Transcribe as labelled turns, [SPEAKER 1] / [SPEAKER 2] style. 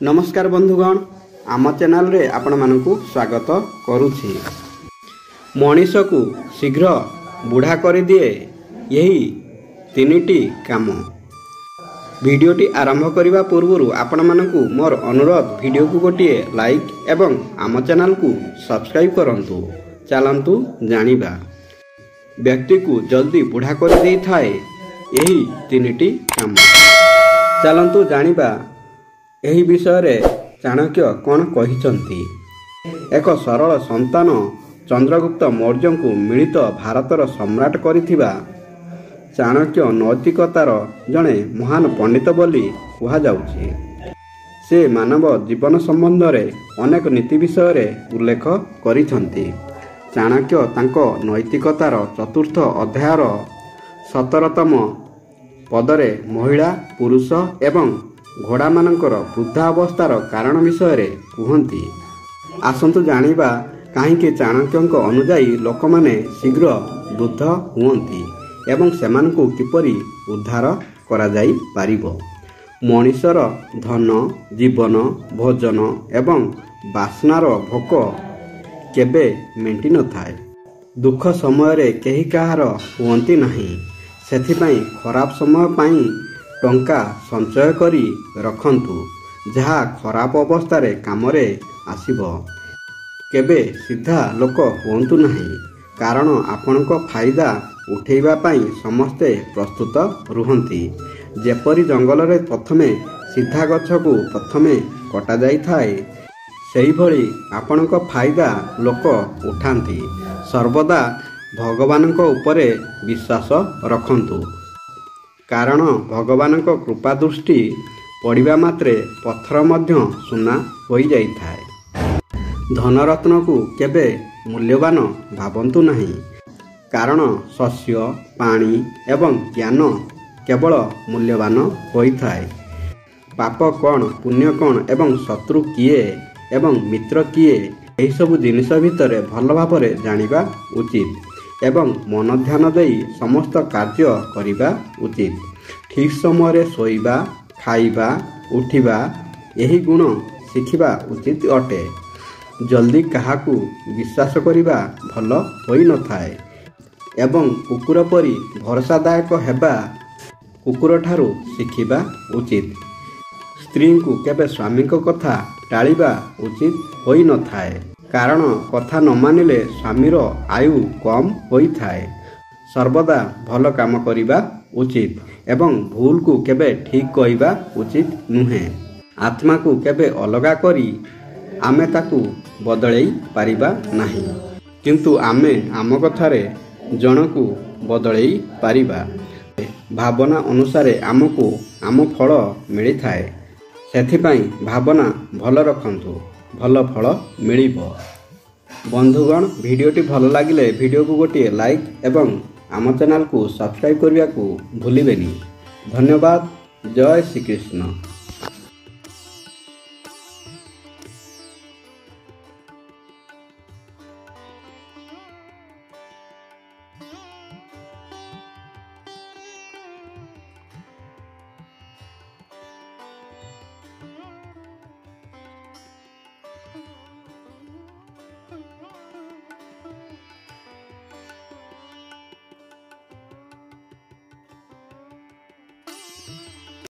[SPEAKER 1] नमस्कार बंधुगण, आम चैनल रे आपण मानकु स्वागत करुछि। मनीष को शीघ्र बुढ़ा कर दिए यही तीनिटी काम। वीडियोटी आरंभ करने पूर्व आपण मानकु मोर अनुरोध, वीडियो को गोटे लाइक एवं आम चैनल को सब्सक्राइब करंतु। चलंतु जानिबा व्यक्ति को जल्दी बुढ़ा कर दे थाए यही तीनिटी काम। चलंतु जानिबा एही विषय रे चाणक्य कौन कहिचंती। एक सरल संतान चंद्रगुप्त मौर्य को मिलित भारतर सम्राट करिथिबा चाणक्य नैतिकतार जड़े महान पंडित बोली कहा जाउछि। से मानव जीवन संबंध रे अनेक नीति विषय रे उल्लेख करिछंती। चाणक्य तांको नैतिकतार चतुर्थ अध्यायर 17तम पदरे महिला, पुरुष एवं घोड़ा मानकर वृद्धावस्थार कारण विषय रे कहती। आसंतु जानिबा कहीं चाणक्य अनुजाई लोक माने शीघ्र वृद्ध हुअंती एवं सेमानकु किपरि उद्धार करा जाई पारिबो। मनीषर धन, जीवन, भोजन एवं बासनार भोक केबे मेंटी न थाए। दुख समय रे केही कहार हुअंती नाही। सेथिपाई खराब समय पाई टंका संचय करी रखंतु, जहा खराब अवस्था रे कामरे आसीबो। केबे सीधा लोक हुअंतु नाही, कारण आपणक फायदा उठेइबा पाई समस्ते प्रस्तुत रुहंती। जेपरी जंगल रे प्रथमे सीधा गछ को प्रथमे कटा जाई थाए, सेही भली आपणक फायदा लोक उठांती। सर्वदा भगवानक उपरे विश्वास रखंतु, कारण भगवानक कृपा दृष्टि पड़िबा मात्रे पत्थर मध्य सुना हो जाई थाए। धनरत्न को केबे मूल्यवान भावंतु नहीं, कारण शस्य, पानी एवं ज्ञान केवल मूल्यवान होइथाए। पाप कौन, पुण्य कौन एवं शत्रु किए एवं मित्र किए, एही सब जिनिष भितरे भल भावरे जानिबा उचित एवं मन ध्यान देई समस्त कार्य करिबा उचित। ठीक समय शोइबा, खाइबा, उठिबा यही गुण शिखिबा उचित अटे। जल्दी काहाकू विश्वास करिबा भल होई न थाए एवं कुकुर परी भरसादायक हेबा कुकुर ठारू शिखिबा उचित। स्त्री को केबे स्वामी को कथा टालिबा उचित होई न थाए, कारण कथा न मानिले स्वामीर आयु कम होई थाए। सर्वदा भल काम करिबा उचित एवं भूल को केबे ठीक कहिबा उचित नुहे। आत्मा को केबे अलगा करी आमे ताकू बदलई पारिबा नाही, किंतु आमे आम कथारे जनकू बदलई पारिबा। भावना अनुसारे आमको आम फल मिली थाए। सेथिपाई भावना भल रखंतु, भल फल मिलिबो। बंधुगण, वीडियोटी भल लागिले वीडियो को गोटे लाइक एवं आम चैनल को सब्सक्राइब करने को भूलिबेनी। धन्यवाद। जय श्री कृष्ण।